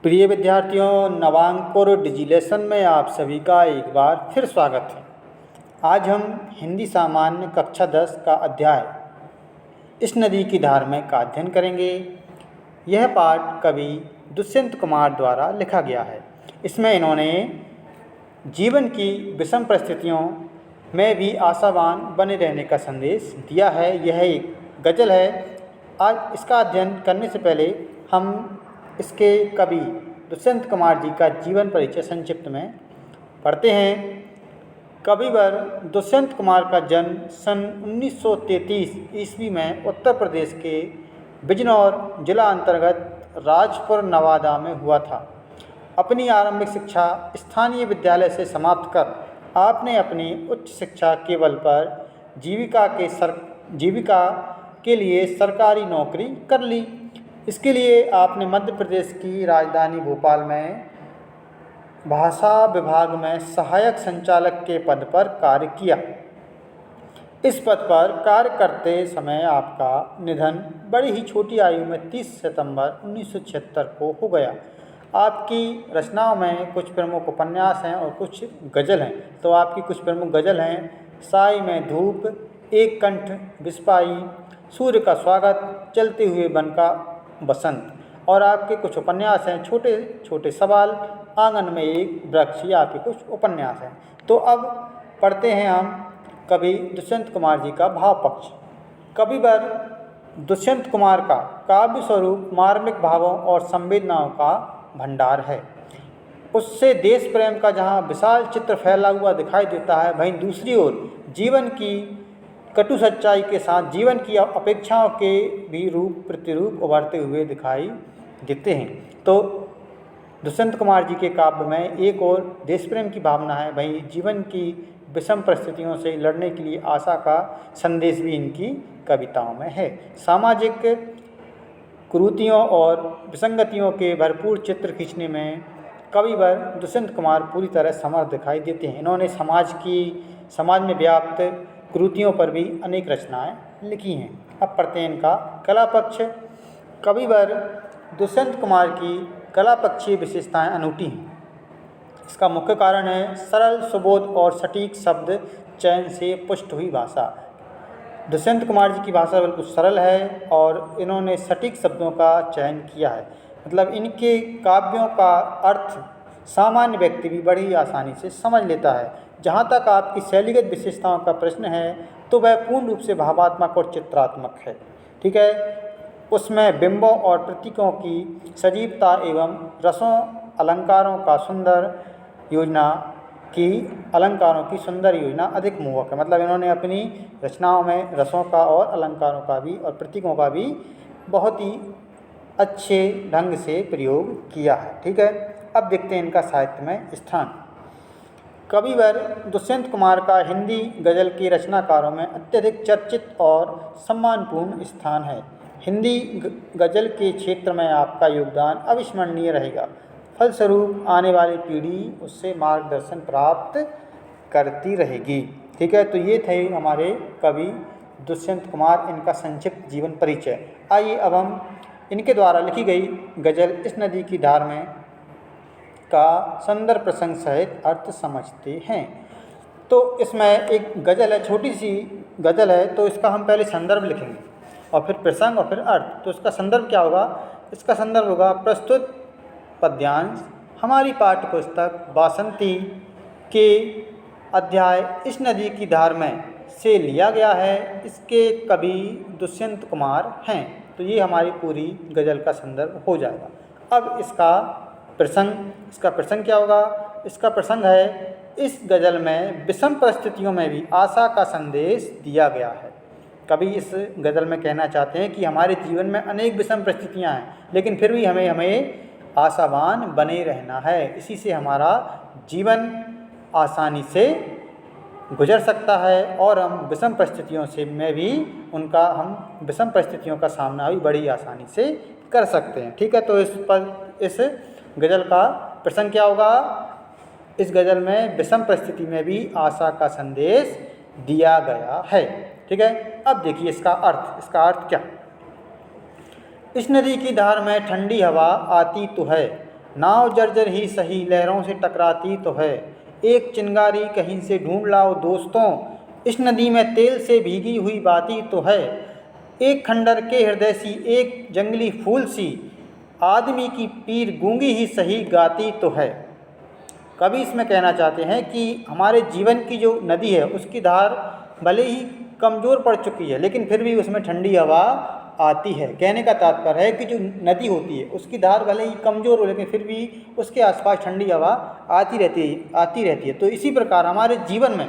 प्रिय विद्यार्थियों, नवांकुर डिजिलेशन में आप सभी का एक बार फिर स्वागत है। आज हम हिंदी सामान्य कक्षा 10 का अध्याय इस नदी की धार में का अध्ययन करेंगे। यह पाठ कवि दुष्यंत कुमार द्वारा लिखा गया है। इसमें इन्होंने जीवन की विषम परिस्थितियों में भी आशावान बने रहने का संदेश दिया है। यह एक गज़ल है। आज इसका अध्ययन करने से पहले हम इसके कवि दुष्यंत कुमार जी का जीवन परिचय संक्षिप्त में पढ़ते हैं। कविवर दुष्यंत कुमार का जन्म सन 1933 ईस्वी में उत्तर प्रदेश के बिजनौर जिला अंतर्गत राजपुर नवादा में हुआ था। अपनी आरंभिक शिक्षा स्थानीय विद्यालय से समाप्त कर आपने अपनी उच्च शिक्षा केवल पर जीविका के लिए सरकारी नौकरी कर ली। इसके लिए आपने मध्य प्रदेश की राजधानी भोपाल में भाषा विभाग में सहायक संचालक के पद पर कार्य किया। इस पद पर कार्य करते समय आपका निधन बड़ी ही छोटी आयु में 30 सितंबर 1976 को हो गया। आपकी रचनाओं में कुछ प्रमुख उपन्यास हैं और कुछ गज़ल हैं। तो आपकी कुछ प्रमुख गज़ल हैं: साई में धूप, एक कंठ विस्पाई, सूर्य का स्वागत, चलते हुए वन का बसंत। और आपके कुछ उपन्यास हैं: छोटे छोटे सवाल, आंगन में एक वृक्ष। ये आपके कुछ उपन्यास हैं। तो अब पढ़ते हैं हम कवि दुष्यंत कुमार जी का भाव पक्ष। कविवर दुष्यंत कुमार का काव्य स्वरूप मार्मिक भावों और संवेदनाओं का भंडार है। उससे देश प्रेम का जहाँ विशाल चित्र फैला हुआ दिखाई देता है, वहीं दूसरी ओर जीवन की कटु सच्चाई के साथ जीवन की अपेक्षाओं के भी रूप प्रतिरूप उभरते हुए दिखाई देते हैं। तो दुष्यंत कुमार जी के काव्य में एक और देश प्रेम की भावना है, वहीं जीवन की विषम परिस्थितियों से लड़ने के लिए आशा का संदेश भी इनकी कविताओं में है। सामाजिक कुरीतियों और विसंगतियों के भरपूर चित्र खींचने में कविवर दुष्यंत कुमार पूरी तरह समर्थ दिखाई देते हैं। इन्होंने समाज में व्याप्त कुरीतियों पर भी अनेक रचनाएं लिखी हैं। अब पढ़ते हैं इनका कला पक्ष। कविवर दुष्यंत कुमार की कला पक्षीय विशेषताएं अनूठी हैं। इसका मुख्य कारण है सरल, सुबोध और सटीक शब्द चयन से पुष्ट हुई भाषा। दुष्यंत कुमार जी की भाषा बिल्कुल सरल है और इन्होंने सटीक शब्दों का चयन किया है। मतलब इनके काव्यों का अर्थ सामान्य व्यक्ति भी बड़ी आसानी से समझ लेता है। जहाँ तक आपकी शैलीगत विशेषताओं का प्रश्न है तो वह पूर्ण रूप से भावात्मक और चित्रात्मक है। ठीक है, उसमें बिंबों और प्रतीकों की सजीवता एवं रसों अलंकारों की सुंदर योजना अधिक मोहक है। मतलब इन्होंने अपनी रचनाओं में रसों का और अलंकारों का भी और प्रतीकों का भी बहुत ही अच्छे ढंग से प्रयोग किया है। ठीक है, अब देखते हैं इनका साहित्य में स्थान। कविवर दुष्यंत कुमार का हिंदी गज़ल के रचनाकारों में अत्यधिक चर्चित और सम्मानपूर्ण स्थान है। हिंदी गज़ल के क्षेत्र में आपका योगदान अविस्मरणीय रहेगा। फलस्वरूप आने वाली पीढ़ी उससे मार्गदर्शन प्राप्त करती रहेगी। ठीक है, तो ये थे हमारे कवि दुष्यंत कुमार, इनका संक्षिप्त जीवन परिचय। आइए अब हम इनके द्वारा लिखी गई गज़ल इस नदी की धार में का संदर्भ प्रसंग सहित अर्थ समझते हैं। तो इसमें एक गज़ल है, छोटी सी गज़ल है, तो इसका हम पहले संदर्भ लिखेंगे और फिर प्रसंग और फिर अर्थ। तो इसका संदर्भ क्या होगा? इसका संदर्भ होगा प्रस्तुत पद्यांश हमारी पाठ्य पुस्तक बासंती के अध्याय इस नदी की धार में से लिया गया है। इसके कवि दुष्यंत कुमार हैं। तो ये हमारी पूरी गज़ल का संदर्भ हो जाएगा। अब इसका प्रसंग क्या होगा? इसका प्रसंग है, इस गज़ल में विषम परिस्थितियों में भी आशा का संदेश दिया गया है। कवि इस गज़ल में कहना चाहते हैं कि हमारे जीवन में अनेक विषम परिस्थितियां हैं, लेकिन फिर भी हमें आशावान बने रहना है। इसी से हमारा जीवन आसानी से गुजर सकता है और हम विषम परिस्थितियों का सामना भी बड़ी आसानी से कर सकते हैं। ठीक है, तो इस गज़ल का प्रसंग क्या होगा? इस गज़ल में विषम परिस्थिति में भी आशा का संदेश दिया गया है। ठीक है, अब देखिए इसका अर्थ क्या? इस नदी की धार में ठंडी हवा आती तो है, नाव जर्जर ही सही लहरों से टकराती तो है, एक चिंगारी कहीं से ढूंढ लाओ दोस्तों, इस नदी में तेल से भीगी हुई बाती तो है। एक खंडर के हृदय सी एक जंगली फूल सी, आदमी की पीर गूंगी ही सही गाती तो है। कवि इसमें कहना चाहते हैं कि हमारे जीवन की जो नदी है उसकी धार भले ही कमज़ोर पड़ चुकी है, लेकिन फिर भी उसमें ठंडी हवा आती है। कहने का तात्पर्य है कि जो नदी होती है उसकी धार भले ही कमज़ोर हो, लेकिन फिर भी उसके आसपास ठंडी हवा आती रहती है। तो इसी प्रकार हमारे जीवन में,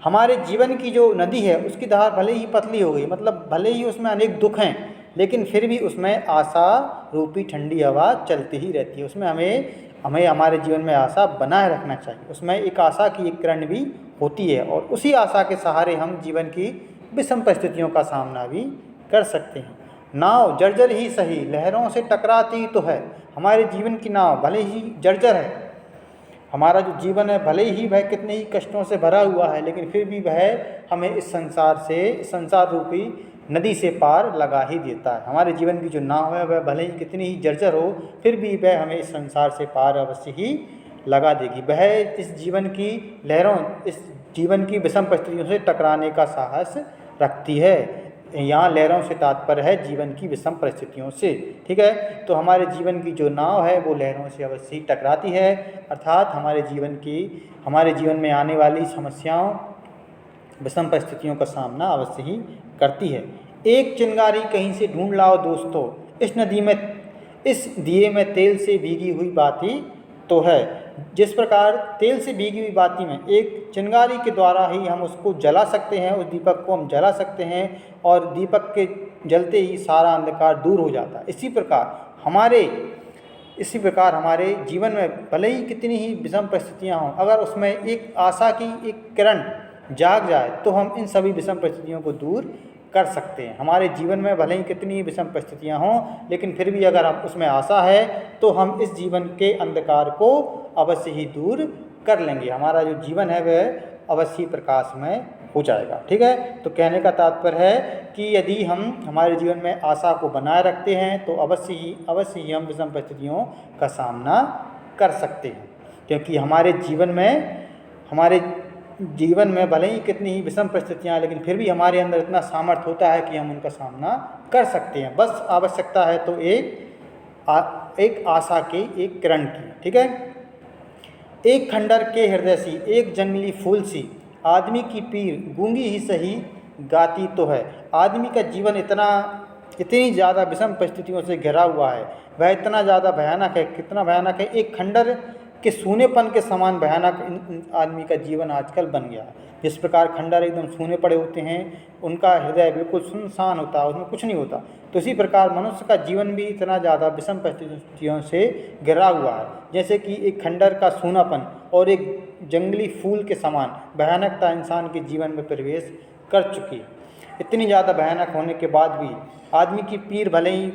हमारे जीवन की जो नदी है उसकी धार भले ही पतली हो गई, मतलब भले ही उसमें अनेक दुख हैं, लेकिन फिर भी उसमें आशा रूपी ठंडी हवा चलती ही रहती है। उसमें हमें हमारे जीवन में आशा बनाए रखना चाहिए। उसमें एक आशा की एक किरण भी होती है, और उसी आशा के सहारे हम जीवन की विषम परिस्थितियों का सामना भी कर सकते हैं। नाव जर्जर ही सही लहरों से टकराती तो है। हमारे जीवन की नाव भले ही जर्जर है, हमारा जो जीवन है भले ही वह कितने ही कष्टों से भरा हुआ है, लेकिन फिर भी वह हमें इस संसार रूपी नदी से पार लगा ही देता है। हमारे जीवन की जो नाव है वह भले ही कितनी ही जर्जर हो, फिर भी वह हमें इस संसार से पार अवश्य ही लगा देगी। वह इस जीवन की लहरों, इस जीवन की विषम परिस्थितियों से टकराने का साहस रखती है। यहाँ लहरों से तात्पर्य है जीवन की विषम परिस्थितियों से। ठीक है, तो हमारे जीवन की जो नाव है वो लहरों से अवश्य ही टकराती है, अर्थात हमारे जीवन में आने वाली समस्याओं, विषम परिस्थितियों का सामना अवश्य ही करती है। एक चिंगारी कहीं से ढूंढ लाओ दोस्तों, इस दिए में तेल से भीगी हुई बाती तो है। जिस प्रकार तेल से भीगी हुई बाती में एक चिंगारी के द्वारा ही हम उसको जला सकते हैं, उस दीपक को हम जला सकते हैं, और दीपक के जलते ही सारा अंधकार दूर हो जाता है। इसी प्रकार हमारे जीवन में भले ही कितनी ही विषम परिस्थितियाँ हों, अगर उसमें एक आशा की एक किरण जाग जाए तो हम इन सभी विषम परिस्थितियों को दूर कर सकते हैं। हमारे जीवन में भले ही कितनी विषम परिस्थितियाँ हों, लेकिन फिर भी अगर हम उसमें आशा है तो हम इस जीवन के अंधकार को अवश्य ही दूर कर लेंगे। हमारा जो जीवन है वह अवश्य प्रकाशमय हो जाएगा। ठीक है, तो कहने का तात्पर्य है कि यदि हम हमारे जीवन में आशा को बनाए रखते हैं तो अवश्य ही हम विषम परिस्थितियों का सामना कर सकते हैं, क्योंकि हमारे जीवन में भले ही कितनी ही विषम परिस्थितियाँ, लेकिन फिर भी हमारे अंदर इतना सामर्थ्य होता है कि हम उनका सामना कर सकते हैं। बस आवश्यकता है तो एक आशा की एक किरण की। ठीक है, एक खंडर के हृदय सी एक जंगली फूल सी, आदमी की पीर गूंगी ही सही गाती तो है। आदमी का जीवन इतनी ज़्यादा विषम परिस्थितियों से घिरा हुआ है, वह इतना ज़्यादा भयानक है, कितना भयानक है, एक खंडर के सूनेपन के समान भयानक आदमी का जीवन आजकल बन गया है। जिस प्रकार खंडर एकदम सूने पड़े होते हैं, उनका हृदय बिल्कुल सुनसान होता है, उसमें कुछ नहीं होता, तो इसी प्रकार मनुष्य का जीवन भी इतना ज़्यादा विषम परिस्थितियों से घिरा हुआ है, जैसे कि एक खंडर का सूनापन और एक जंगली फूल के समान भयानकता इंसान के जीवन में प्रवेश कर चुकी है। इतनी ज़्यादा भयानक होने के बाद भी आदमी की पीर भले ही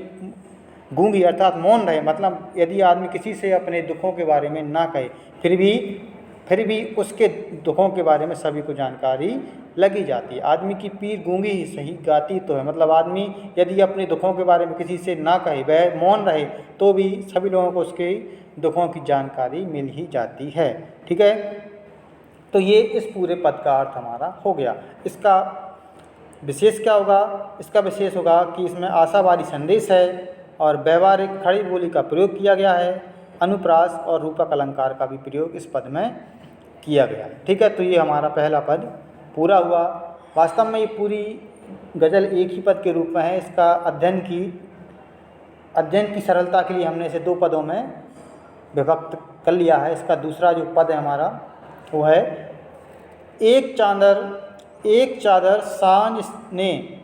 गूंगी अर्थात मौन रहे, मतलब यदि आदमी किसी से अपने दुखों के बारे में ना कहे, फिर भी उसके दुखों के बारे में सभी को जानकारी लगी जाती है। आदमी की पीर गूंगी ही सही गाती तो है, मतलब आदमी यदि अपने दुखों के बारे में किसी से ना कहे, वह मौन रहे, तो भी सभी लोगों को उसके दुखों की जानकारी मिल ही जाती है। ठीक है, तो ये इस पूरे पद का अर्थ हमारा हो गया। इसका विशेष क्या होगा? इसका विशेष होगा कि इसमें आशावादी संदेश है और व्यवहारिक खड़ी बोली का प्रयोग किया गया है, अनुप्रास और रूपक अलंकार का भी प्रयोग इस पद में किया गया है। ठीक है, तो ये हमारा पहला पद पूरा हुआ। वास्तव में ये पूरी गज़ल एक ही पद के रूप में है। इसका अध्ययन की सरलता के लिए हमने इसे दो पदों में विभक्त कर लिया है। इसका दूसरा जो पद है हमारा वो है, एक चादर सांझ ने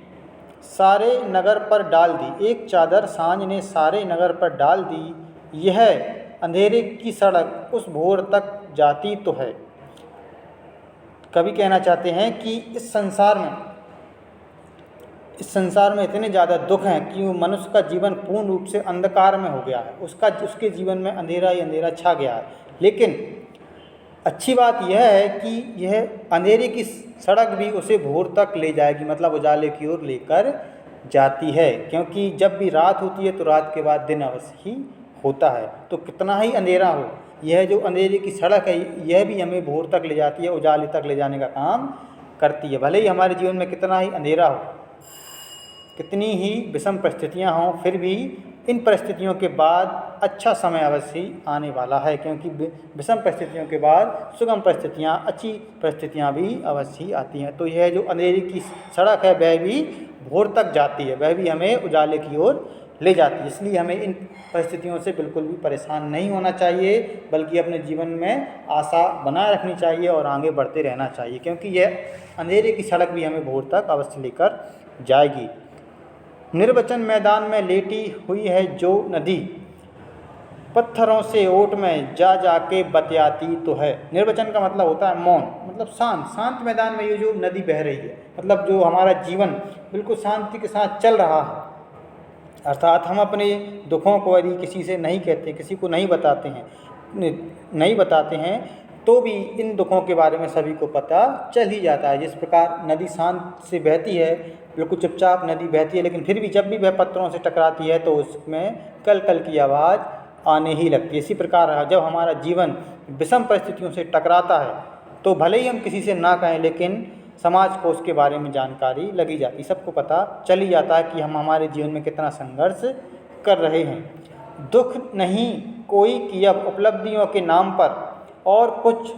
सारे नगर पर डाल दी, एक चादर सांझ ने सारे नगर पर डाल दी, यह अंधेरे की सड़क उस भोर तक जाती तो है। कवि कहना चाहते हैं कि इस संसार में इतने ज़्यादा दुख हैं कि मनुष्य का जीवन पूर्ण रूप से अंधकार में हो गया है, उसके जीवन में अंधेरा ही अंधेरा छा गया है। लेकिन अच्छी बात यह है कि यह अंधेरे की सड़क भी उसे भोर तक ले जाएगी, मतलब उजाले की ओर लेकर जाती है, क्योंकि जब भी रात होती है तो रात के बाद दिन अवश्य ही होता है। तो कितना ही अंधेरा हो, यह जो अंधेरे की सड़क है यह भी हमें भोर तक ले जाती है, उजाले तक ले जाने का काम करती है। भले ही हमारे जीवन में कितना ही अंधेरा हो, कितनी ही विषम परिस्थितियाँ हों, फिर भी इन परिस्थितियों के बाद अच्छा समय अवश्य ही आने वाला है, क्योंकि विषम परिस्थितियों के बाद सुगम परिस्थितियाँ, अच्छी परिस्थितियाँ भी अवश्य ही आती हैं। तो यह जो अंधेरे की सड़क है वह भी भोर तक जाती है, वह भी हमें उजाले की ओर ले जाती है। इसलिए हमें इन परिस्थितियों से बिल्कुल भी परेशान नहीं होना चाहिए, बल्कि अपने जीवन में आशा बनाए रखनी चाहिए और आगे बढ़ते रहना चाहिए, क्योंकि यह अंधेरे की सड़क भी हमें भोर तक अवश्य लेकर जाएगी। निर्वचन मैदान में लेटी हुई है जो नदी, पत्थरों से ओट में जा जाके बतियाती तो है। निर्वचन का मतलब होता है मौन, मतलब शांत। शांत मैदान में ये जो नदी बह रही है, मतलब जो हमारा जीवन बिल्कुल शांति के साथ चल रहा है, अर्थात हम अपने दुखों को यदि किसी से नहीं कहते, किसी को नहीं बताते हैं तो भी इन दुखों के बारे में सभी को पता चल ही जाता है। जिस प्रकार नदी शांत से बहती है, बिल्कुल चुपचाप नदी बहती है, लेकिन फिर भी जब भी वह पत्थरों से टकराती है तो उसमें कल कल की आवाज़ आने ही लगती है। इसी प्रकार जब हमारा जीवन विषम परिस्थितियों से टकराता है तो भले ही हम किसी से ना कहें, लेकिन समाज को उसके बारे में जानकारी लगी जाती, सबको पता चल ही जाता है कि हम हमारे जीवन में कितना संघर्ष कर रहे हैं। दुख नहीं कोई कि अब उपलब्धियों के नाम पर, और कुछ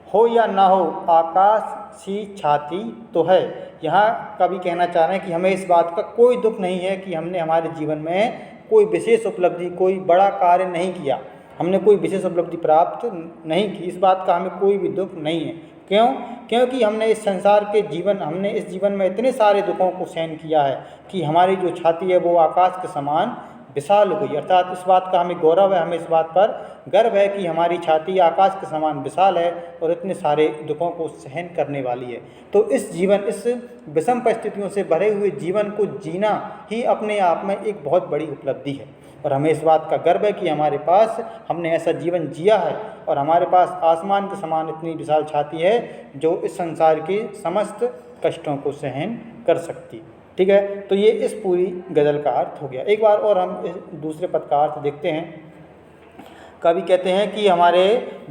हो या ना हो आकाश सी छाती तो है। यहाँ कवि कहना चाह रहे हैं कि हमें इस बात का कोई दुख नहीं है कि हमने हमारे जीवन में कोई विशेष उपलब्धि, कोई बड़ा कार्य नहीं किया, हमने कोई विशेष उपलब्धि प्राप्त नहीं की, इस बात का हमें कोई भी दुख नहीं है। क्यों? क्योंकि हमने इस जीवन में इतने सारे दुखों को सहन किया है कि हमारी जो छाती है वो आकाश के समान विशाल हो गई। अर्थात इस बात का हमें गौरव है, हमें इस बात पर गर्व है कि हमारी छाती आकाश के समान विशाल है और इतने सारे दुखों को सहन करने वाली है। तो इस विषम परिस्थितियों से भरे हुए जीवन को जीना ही अपने आप में एक बहुत बड़ी उपलब्धि है, और हमें इस बात का गर्व है कि हमारे पास हमने ऐसा जीवन जिया है और हमारे पास आसमान के समान इतनी विशाल छाती है जो इस संसार के समस्त कष्टों को सहन कर सकती। ठीक है, तो ये इस पूरी गज़ल का अर्थ हो गया। एक बार और हम इस दूसरे पद का अर्थ देखते हैं। कवि कहते हैं कि हमारे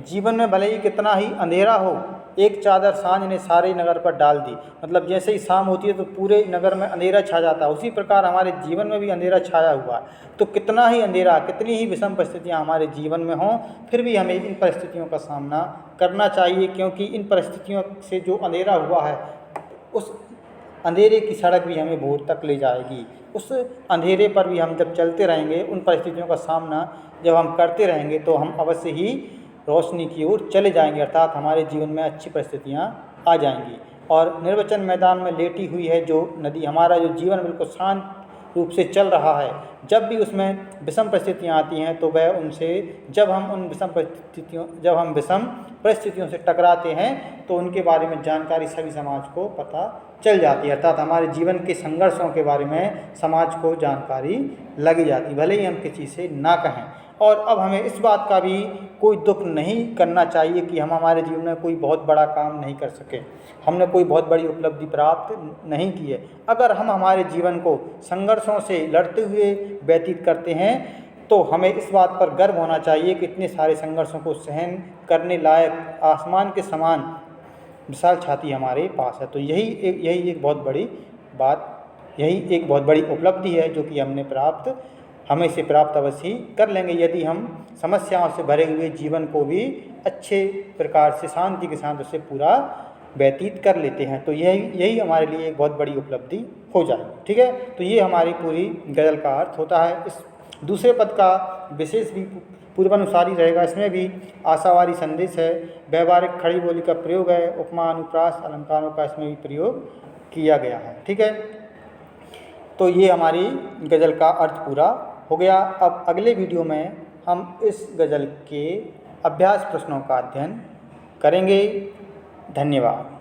जीवन में भले ही कितना ही अंधेरा हो, एक चादर सांझ ने सारे नगर पर डाल दी। मतलब जैसे ही शाम होती है तो पूरे नगर में अंधेरा छा जाता है, उसी प्रकार हमारे जीवन में भी अंधेरा छाया हुआ है। तो कितना ही अंधेरा, कितनी ही विषम परिस्थितियाँ हमारे जीवन में हों, फिर भी हमें इन परिस्थितियों का सामना करना चाहिए, क्योंकि इन परिस्थितियों से जो अंधेरा हुआ है उस अंधेरे की सड़क भी हमें भोर तक ले जाएगी। उस अंधेरे पर भी हम जब चलते रहेंगे, उन परिस्थितियों का सामना जब हम करते रहेंगे तो हम अवश्य ही रोशनी की ओर चले जाएंगे, अर्थात हमारे जीवन में अच्छी परिस्थितियाँ आ जाएंगी। और निर्वचन मैदान में लेटी हुई है जो नदी, हमारा जो जीवन बिल्कुल शांत रूप से चल रहा है, जब भी उसमें विषम परिस्थितियाँ आती हैं तो वह उनसे जब हम विषम परिस्थितियों से टकराते हैं तो उनके बारे में जानकारी सभी समाज को पता चल जाती है, अर्थात हमारे जीवन के संघर्षों के बारे में समाज को जानकारी लगी जाती, भले ही हम किसी से ना कहें। और अब हमें इस बात का भी कोई दुख नहीं करना चाहिए कि हम हमारे जीवन में कोई बहुत बड़ा काम नहीं कर सके, हमने कोई बहुत बड़ी उपलब्धि प्राप्त नहीं की है। अगर हम हमारे जीवन को संघर्षों से लड़ते हुए व्यतीत करते हैं तो हमें इस बात पर गर्व होना चाहिए कि इतने सारे संघर्षों को सहन करने लायक आसमान के समान विशाल छाती हमारे पास है। तो यही एक बहुत बड़ी बात, यही एक बहुत बड़ी उपलब्धि है जो कि हमें इसे प्राप्त अवश्य कर लेंगे यदि हम समस्याओं से भरे हुए जीवन को भी अच्छे प्रकार से शांति के साथ उसे पूरा व्यतीत कर लेते हैं। तो यही हमारे लिए एक बहुत बड़ी उपलब्धि हो जाएगी। ठीक है, तो ये हमारी पूरी गज़ल का अर्थ होता है। इस दूसरे पद का विशेष भी पूर्वानुसारी रहेगा, इसमें भी आशावादी संदेश है, व्यवहारिक खड़ी बोली का प्रयोग है, उपमा अनुप्रास अलंकारों का इसमें भी प्रयोग किया गया है। ठीक है, तो ये हमारी गज़ल का अर्थ पूरा हो गया। अब अगले वीडियो में हम इस गज़ल के अभ्यास प्रश्नों का अध्ययन करेंगे। धन्यवाद।